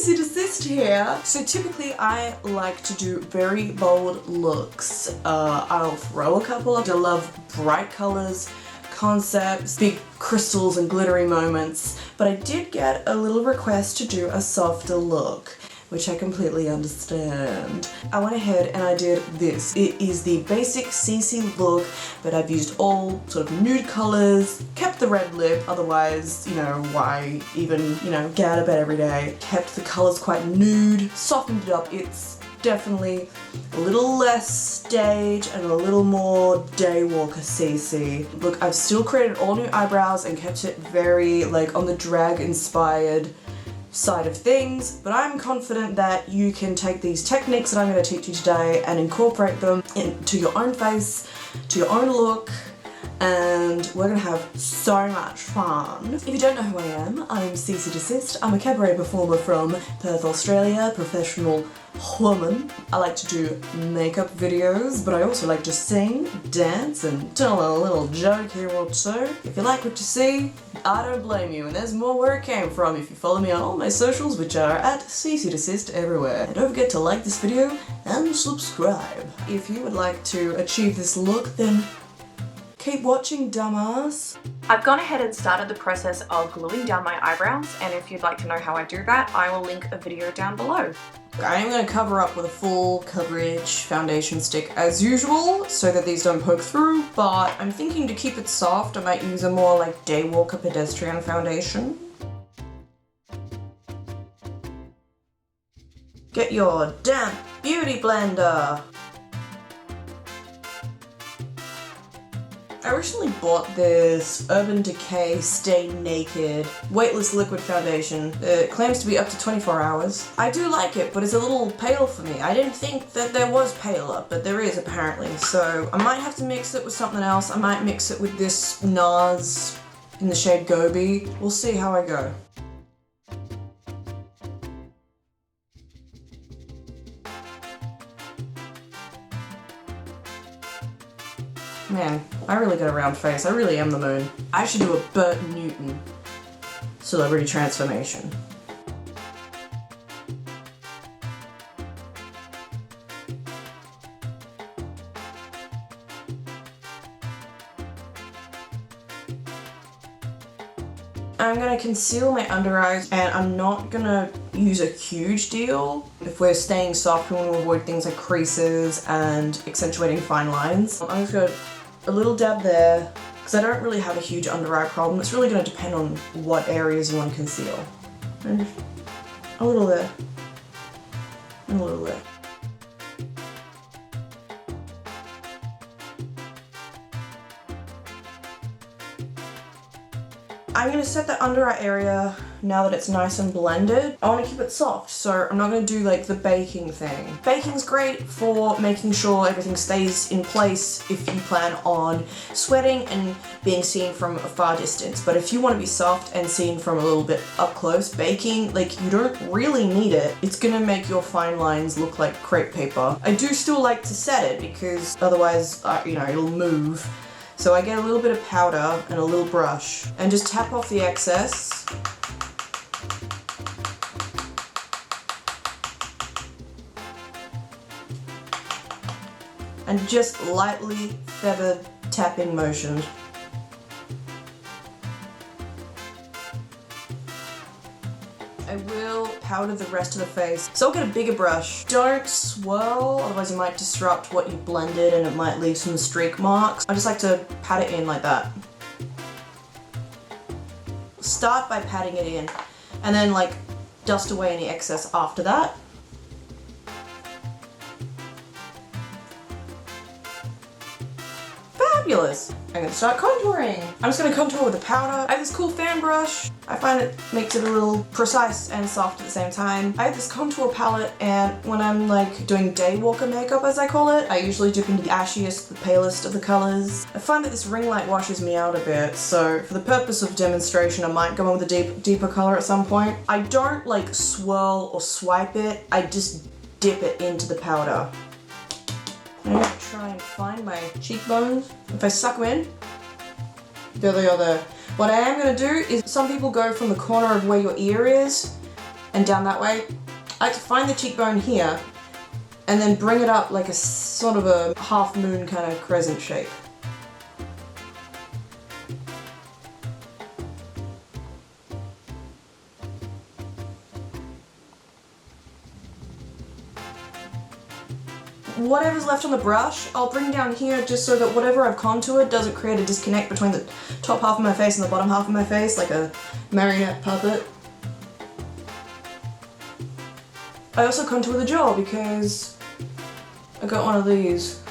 cecedesist here. So typically I like to do very bold looks. I'll throw a couple of, I love bright colors, concepts, big crystals and glittery moments, but I did get a little request to do a softer look, which I completely understand. I went ahead and I did this. It is the basic CC look, but I've used all sort of nude colors, kept the red lip, otherwise, you know, why even, you know, get out of bed every day. Kept the colors quite nude, softened it up. It's definitely a little less stage and a little more daywalker CC. Look, I've still created all new eyebrows and kept it very like on the drag inspired side of things, but I'm confident that you can take these techniques that I'm going to teach you today and incorporate them into your own face, to your own look, and we're going to have so much fun. If you don't know who I am, I'm cecedesist. I'm a cabaret performer from Perth, Australia, professional woman. I like to do makeup videos, but I also like to sing, dance, and tell a little joke here or two. If you like what you see, I don't blame you, and there's more where it came from if you follow me on all my socials, which are at cecedesist everywhere. And don't forget to like this video and subscribe. If you would like to achieve this look, then keep watching, dumbass. I've gone ahead and started the process of gluing down my eyebrows, and if you'd like to know how I do that, I will link a video down below. I am going to cover up with a full coverage foundation stick as usual so that these don't poke through, but I'm thinking to keep it soft I might use a more like daywalker pedestrian foundation. Get your damp beauty blender. I recently bought this Urban Decay Stay Naked weightless liquid foundation. It claims to be up to 24 hours. I do like it, but it's a little pale for me. I didn't think that there was paler, but there is apparently. So I might have to mix it with something else. I might mix it with this NARS in the shade Gobi. We'll see how I go. Man, I really got a round face. I really am the moon. I should do a Bert Newton celebrity transformation. I'm gonna conceal my under eyes, and I'm not gonna use a huge deal. If we're staying soft, we want to avoid things like creases and accentuating fine lines. I'm just gonna a little dab there, because I don't really have a huge under eye problem. It's really going to depend on what areas you want to conceal. And just a little there, and a little there. I'm going to set the under eye area now that it's nice and blended. I want to keep it soft, so I'm not going to do like the baking thing. Baking's great for making sure everything stays in place if you plan on sweating and being seen from a far distance. But if you want to be soft and seen from a little bit up close, baking, like, you don't really need it. It's going to make your fine lines look like crepe paper. I do still like to set it because otherwise, you know, it'll move. So I get a little bit of powder and a little brush and just tap off the excess. And just lightly feathered tapping motions. I will powder the rest of the face. So I'll get a bigger brush. Don't swirl, otherwise you might disrupt what you blended and it might leave some streak marks. I just like to pat it in like that. Start by patting it in and then like dust away any excess after that. Fabulous! I'm gonna start contouring. I'm just gonna contour with a powder. I have this cool fan brush. I find it makes it a little precise and soft at the same time. I have this contour palette, and when I'm like doing daywalker makeup, as I call it, I usually dip into the ashiest, the palest of the colors. I find that this ring light washes me out a bit, so for the purpose of demonstration, I might go in with a deeper color at some point. I don't like swirl or swipe it. I just dip it into the powder. I'm gonna try and find my cheekbones. If I suck them in, there they are there. What I am gonna do is, some people go from the corner of where your ear is and down that way. I like to find the cheekbone here and then bring it up like a sort of a half moon kind of crescent shape. Whatever's left on the brush, I'll bring down here just so that whatever I've contoured doesn't create a disconnect between the top half of my face and the bottom half of my face, like a marionette puppet. I also contour the jaw because I got one of these.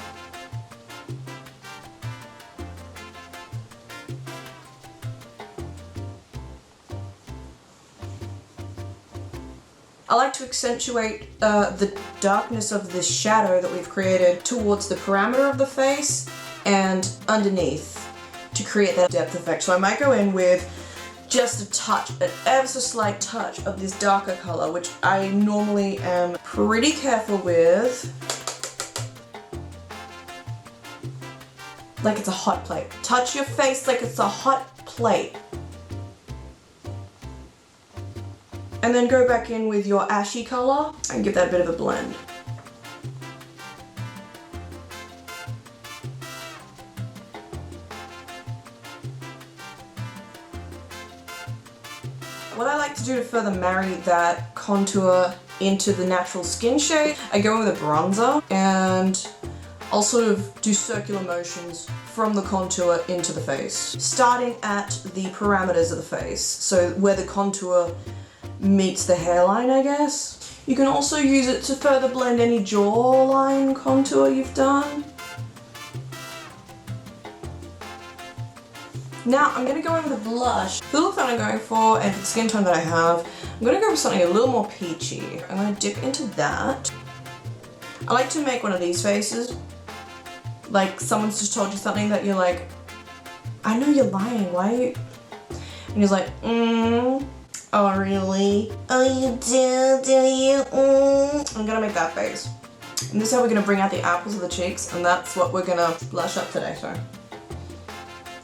I like to accentuate the darkness of this shadow that we've created towards the parameter of the face and underneath to create that depth effect. So I might go in with just a touch, an ever so slight touch of this darker color, which I normally am pretty careful with. Like it's a hot plate. Touch your face like it's a hot plate. And then go back in with your ashy color and give that a bit of a blend. What I like to do to further marry that contour into the natural skin shade, I go in with a bronzer and I'll sort of do circular motions from the contour into the face, starting at the parameters of the face, so where the contour meets the hairline, I guess. You can also use it to further blend any jawline contour you've done. Now I'm going to go in with a blush. For the look that I'm going for and for the skin tone that I have, I'm going to go with something a little more peachy. I'm going to dip into that. I like to make one of these faces. Like someone's just told you something that you're like, I know you're lying, why are you? And he's like, oh really? Oh you do you? I'm gonna make that face. And this is how we're gonna bring out the apples of the cheeks, and that's what we're gonna blush up today, so.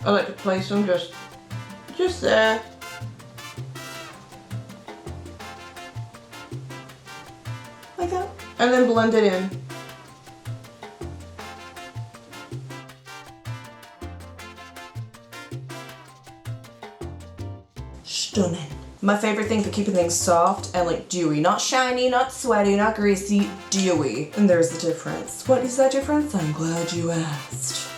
I like to place them just there. Like that. And then blend it in. Stunning. My favorite thing for keeping things soft and like dewy, not shiny, not sweaty, not greasy, dewy. And there's the difference. What is that difference? I'm glad you asked.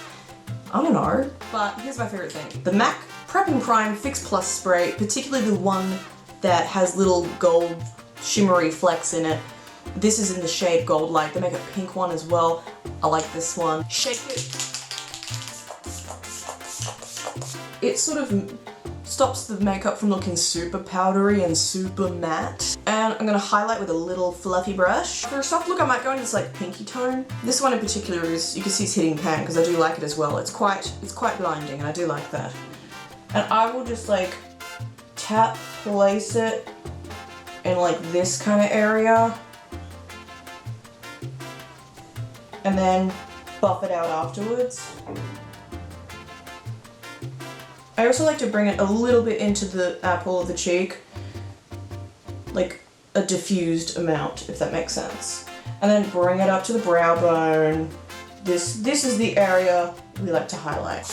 I don't know. But here's my favorite thing. The MAC Prep and Prime Fix Plus spray, particularly the one that has little gold shimmery flecks in it. This is in the shade Gold Light. They make a pink one as well. I like this one. Shake it. It sort of stops the makeup from looking super powdery and super matte. And I'm gonna highlight with a little fluffy brush. For a soft look, I might go into this like pinky tone. This one in particular is, you can see it's hitting pan because I do like it as well. It's quite blinding and I do like that. And I will just like tap, place it in like this kind of area. And then buff it out afterwards. I also like to bring it a little bit into the apple of the cheek, like a diffused amount, if that makes sense. And then bring it up to the brow bone. This is the area we like to highlight.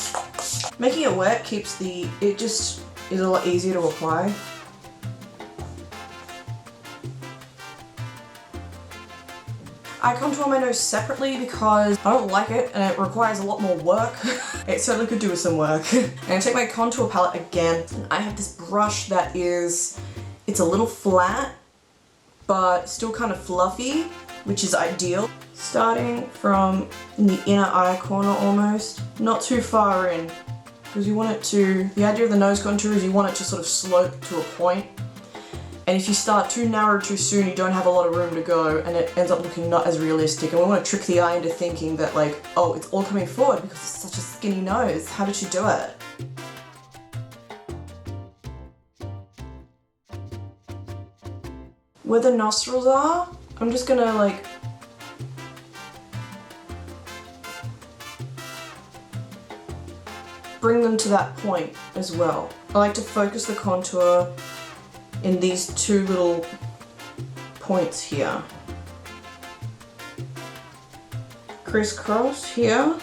Making it wet keeps it just is a lot easier to apply. I contour my nose separately because I don't like it and it requires a lot more work. It certainly could do with some work. I'm gonna take my contour palette again, and I have this brush that it's a little flat, but still kind of fluffy, which is ideal. Starting from the inner eye corner almost, not too far in, because you want it to, the idea of the nose contour is you want it to sort of slope to a point. And if you start too narrow too soon, you don't have a lot of room to go and it ends up looking not as realistic. And we want to trick the eye into thinking that like, oh, it's all coming forward because it's such a skinny nose. How did she do it? Where the nostrils are, I'm just gonna like bring them to that point as well. I like to focus the contour in these two little points here. Crisscross here.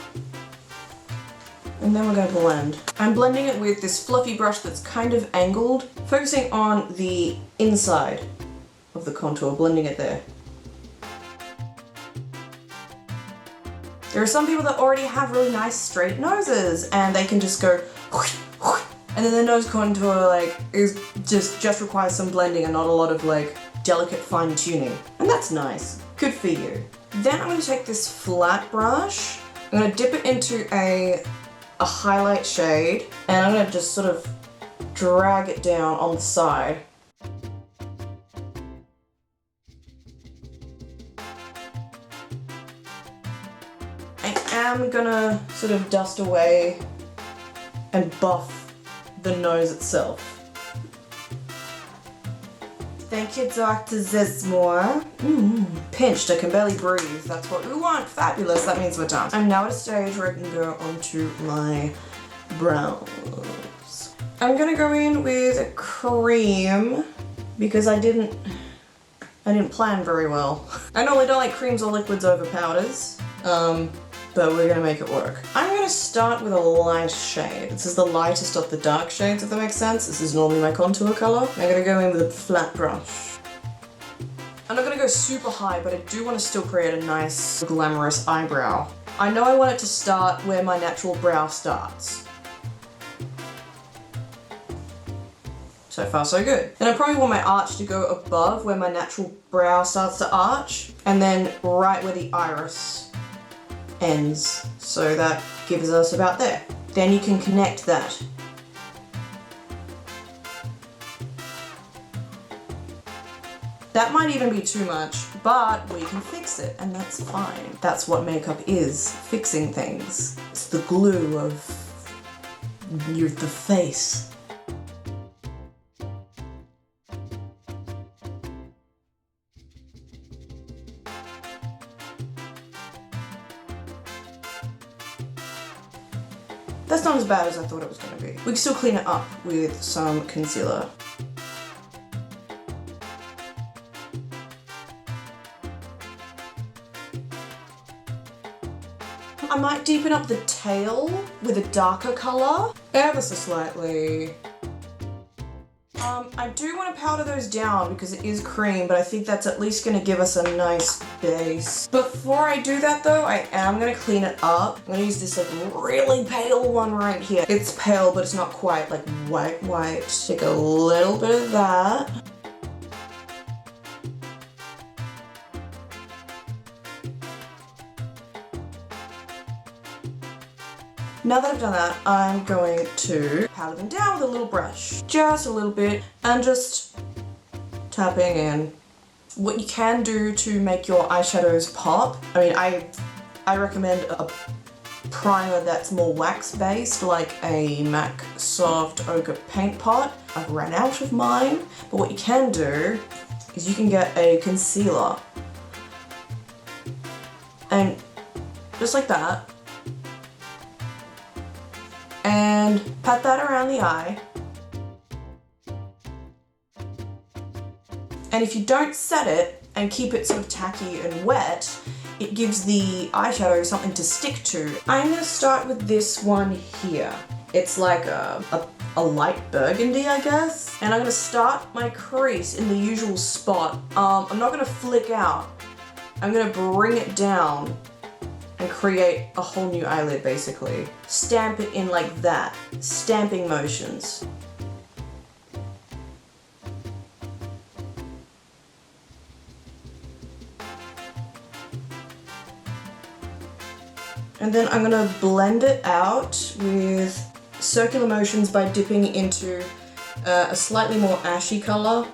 And then we're going to blend. I'm blending it with this fluffy brush that's kind of angled, focusing on the inside of the contour, blending it there. There are some people that already have really nice straight noses and they can just go whoosh, whoosh, and then the nose contour like is just requires some blending and not a lot of like delicate fine tuning. And that's nice. Good for you. Then I'm going to take this flat brush, I'm going to dip it into a highlight shade, and I'm going to just sort of drag it down on the side. I am going to sort of dust away and buff the nose itself. Thank you, Dr. Zismore. Pinched, I can barely breathe. That's what we want. Fabulous, that means we're done. I'm now at a stage where I can go onto my brows. I'm gonna go in with a cream because I didn't plan very well. I normally don't like creams or liquids over powders, but we're gonna make it work. I'm gonna start with a light shade. This is the lightest of the dark shades, if that makes sense. This is normally my contour color. I'm gonna go in with a flat brush. I'm not gonna go super high, but I do want to still create a nice glamorous eyebrow. I know I want it to start where my natural brow starts. So far so good. And I probably want my arch to go above where my natural brow starts to arch, and then right where the iris ends. So that gives us about there. Then you can connect that. That might even be too much, but we can fix it, and that's fine. That's what makeup is, fixing things. It's the glue of the face. That's not as bad as I thought it was going to be. We can still clean it up with some concealer. I might deepen up the tail with a darker color, ever so slightly. I do want to powder those down because it is cream, but I think that's at least going to give us a nice base. Before I do that though, I am going to clean it up. I'm going to use this like really pale one right here. It's pale, but it's not quite like white. Take a little bit of that. Now that I've done that, I'm going to powder them down with a little brush. Just a little bit, and just tapping in. What you can do to make your eyeshadows pop, I mean, I recommend a primer that's more wax-based, like a MAC Soft Ochre Paint Pot. I've run out of mine, but what you can do is you can get a concealer. And just like that, and pat that around the eye. And if you don't set it and keep it sort of tacky and wet, it gives the eyeshadow something to stick to. I'm gonna start with this one here. It's like a light burgundy, I guess. And I'm gonna start my crease in the usual spot. I'm not gonna flick out. I'm gonna bring it down and create a whole new eyelid, basically. Stamp it in like that. Stamping motions. And then I'm gonna blend it out with circular motions by dipping into a slightly more ashy color.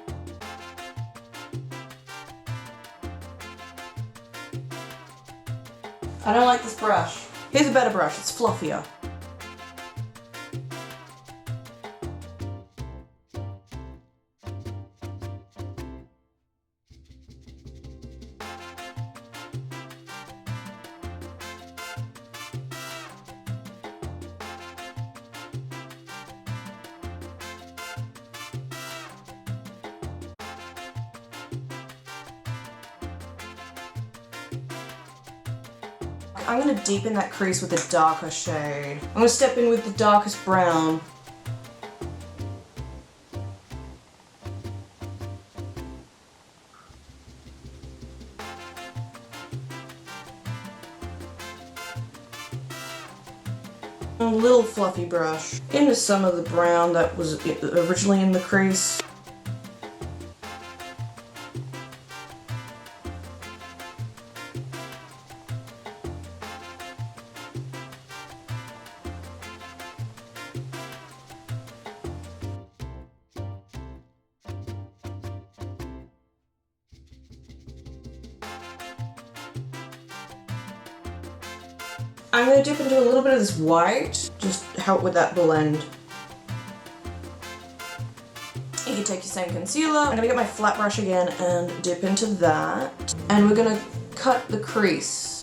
I don't like this brush. Here's a better brush, it's fluffier. I'm gonna deepen that crease with a darker shade. I'm gonna step in with the darkest brown. A little fluffy brush into some of the brown that was originally in the crease. I'm going to dip into a little bit of this white, just help with that blend. You can take your same concealer. I'm going to get my flat brush again and dip into that. And we're going to cut the crease.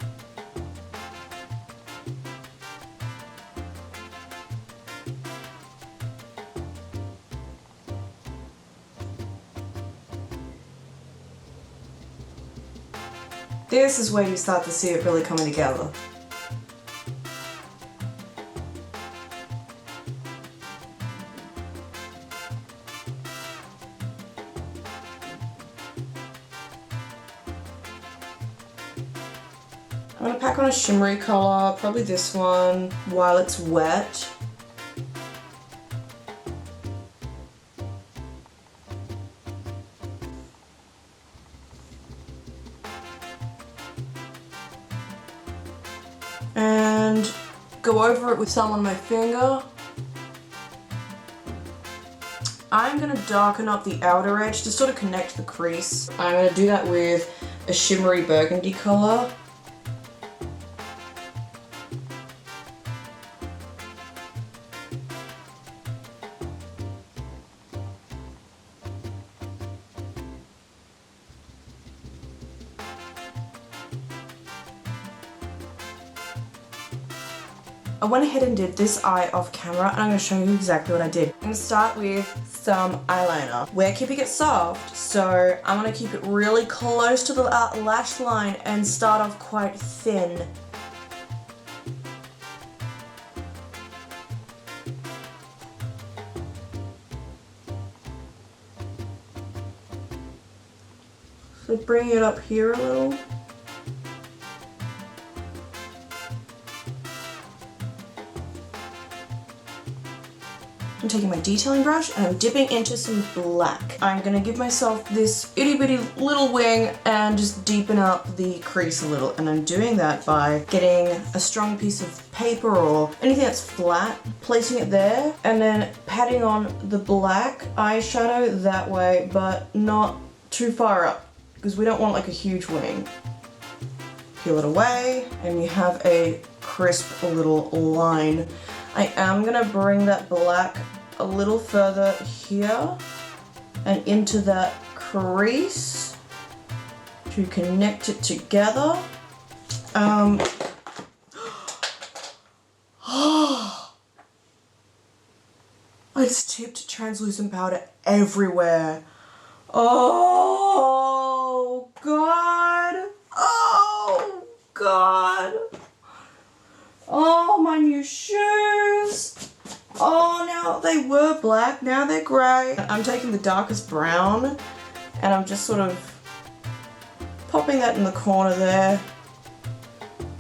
This is where you start to see it really coming together. I'm going to pack on a shimmery color, probably this one, while it's wet. And go over it with some on my finger. I'm going to darken up the outer edge to sort of connect the crease. I'm going to do that with a shimmery burgundy color. I went ahead and did this eye off camera, and I'm going to show you exactly what I did. I'm going to start with some eyeliner. We're keeping it soft, so I'm going to keep it really close to the lash line and start off quite thin. So bring it up here a little. I'm taking my detailing brush and I'm dipping into some black. I'm gonna give myself this itty bitty little wing and just deepen up the crease a little. And I'm doing that by getting a strong piece of paper or anything that's flat, placing it there, and then patting on the black eyeshadow that way, but not too far up, because we don't want like a huge wing. Peel it away, and you have a crisp little line. I am gonna bring that black a little further here and into that crease to connect it together. It's tipped translucent powder everywhere. Oh God. Oh God. Oh, my new shoes. Oh, now they were black, now they're grey. I'm taking the darkest brown and I'm just sort of popping that in the corner there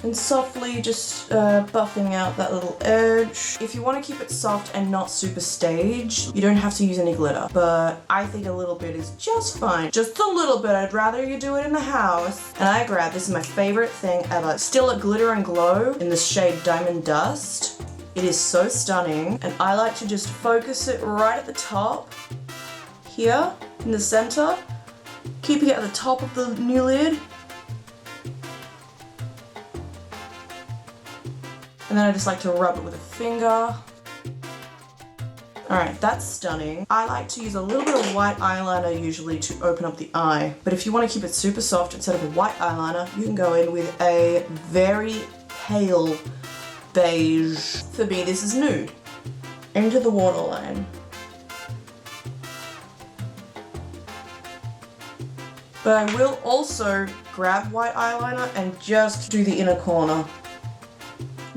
and softly just buffing out that little edge. If you want to keep it soft and not super staged, you don't have to use any glitter, but I think a little bit is just fine. Just a little bit. I'd rather you do it in the house. And I grabbed, this is my favorite thing ever, Still a Glitter and Glow in the shade Diamond Dust. It is so stunning, and I like to just focus it right at the top, here, in the center, keeping it at the top of the new lid. And then I just like to rub it with a finger. Alright, that's stunning. I like to use a little bit of white eyeliner usually to open up the eye, but if you want to keep it super soft, instead of a white eyeliner, you can go in with a very pale beige. For me, this is nude. Into the waterline. But I will also grab white eyeliner and just do the inner corner.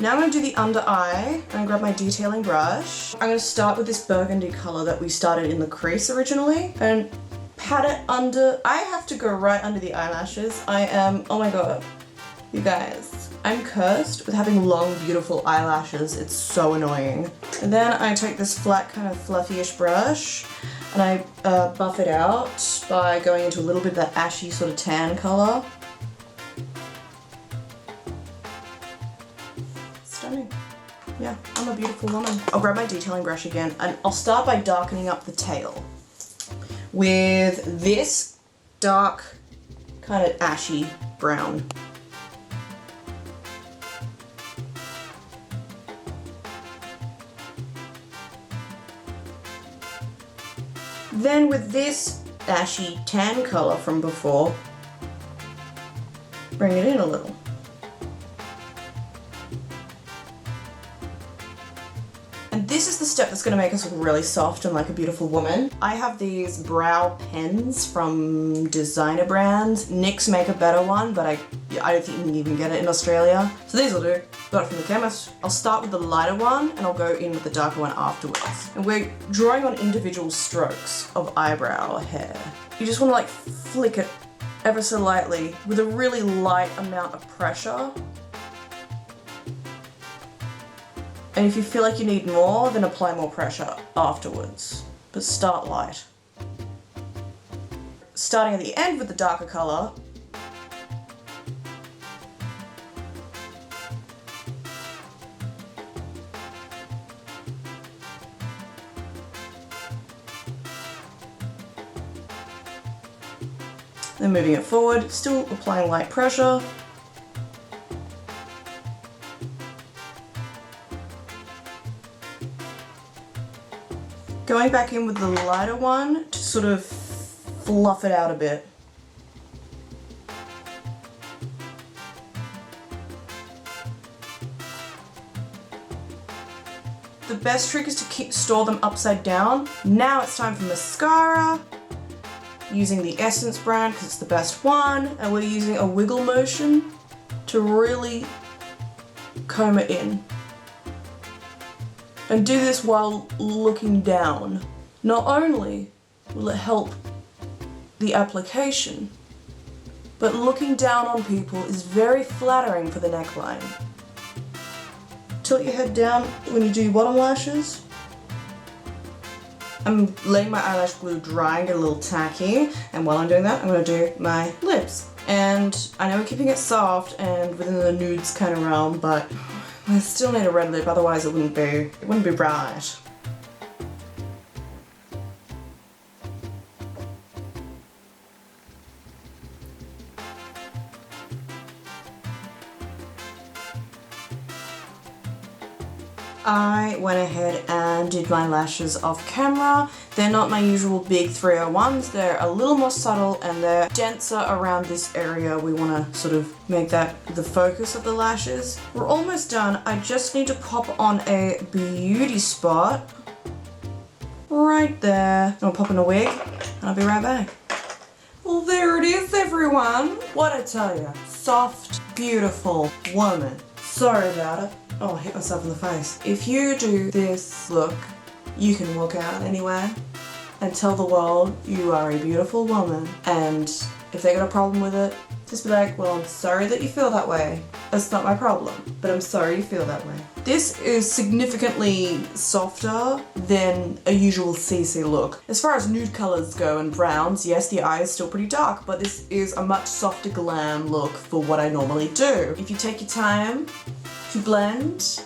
Now I'm going to do the under eye. I'm going to grab my detailing brush. I'm going to start with this burgundy color that we started in the crease originally and pat it under. I have to go right under the eyelashes. I am, oh my god, you guys. I'm cursed with having long, beautiful eyelashes. It's so annoying. And then I take this flat kind of fluffy-ish brush and I buff it out by going into a little bit of that ashy sort of tan color. Stunning. Yeah, I'm a beautiful woman. I'll grab my detailing brush again and I'll start by darkening up the tail with this dark kind of ashy brown. Then with this ashy tan color from before, bring it in a little. And this is the step that's going to make us look really soft and like a beautiful woman. I have these brow pens from designer brands. NYX make a better one, but I don't think you can even get it in Australia. So these will do. Got it from the chemist. I'll start with the lighter one and I'll go in with the darker one afterwards. And we're drawing on individual strokes of eyebrow hair. You just want to like flick it ever so lightly with a really light amount of pressure. And if you feel like you need more, then apply more pressure afterwards. But start light. Starting at the end with the darker color. Then moving it forward, still applying light pressure. Going back in with the lighter one to sort of fluff it out a bit. The best trick is to store them upside down. Now it's time for mascara. Using the Essence brand because it's the best one, and we're using a wiggle motion to really comb it in. And do this while looking down. Not only will it help the application, but looking down on people is very flattering for the neckline. Tilt your head down when you do your bottom lashes. I'm letting my eyelash glue dry and get a little tacky, and while I'm doing that, I'm going to do my lips. And I know we're keeping it soft and within the nudes kind of realm, but I still need a red lip, otherwise it wouldn't be bright. I went ahead and did my lashes off camera. They're not my usual big 301s, they're a little more subtle and they're denser around this area. We want to sort of make that the focus of the lashes. We're almost done. I just need to pop on a beauty spot right there. I'll pop in a wig and I'll be right back. Well, there it is, everyone. What I tell you, soft, beautiful woman. Sorry about it. Oh, I hit myself in the face. If you do this look, you can walk out anywhere and tell the world you are a beautiful woman. And if they got a problem with it, just be like, well, I'm sorry that you feel that way. That's not my problem, but I'm sorry you feel that way. This is significantly softer than a usual CC look. As far as nude colors go and browns, yes, the eye is still pretty dark, but this is a much softer glam look for what I normally do. If you take your time to blend,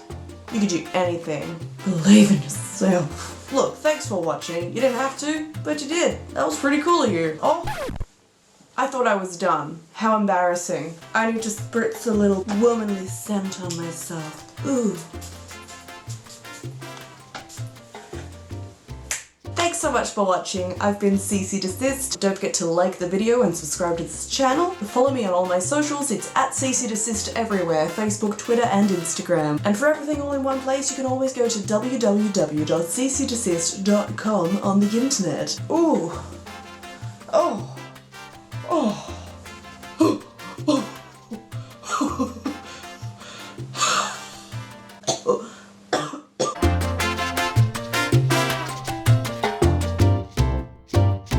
you can do anything. Believe in yourself. Look, thanks for watching. You didn't have to, but you did. That was pretty cool of you. Oh, I thought I was done. How embarrassing. I need to spritz a little womanly scent on myself. Ooh. Thanks so much for watching. I've been cecedesist. Don't forget to like the video and subscribe to this channel. Follow me on all my socials. It's at cecedesist everywhere. Facebook, Twitter, and Instagram. And for everything all in one place, you can always go to www.cecedesist.com on the internet. Ooh. Oh. Oh.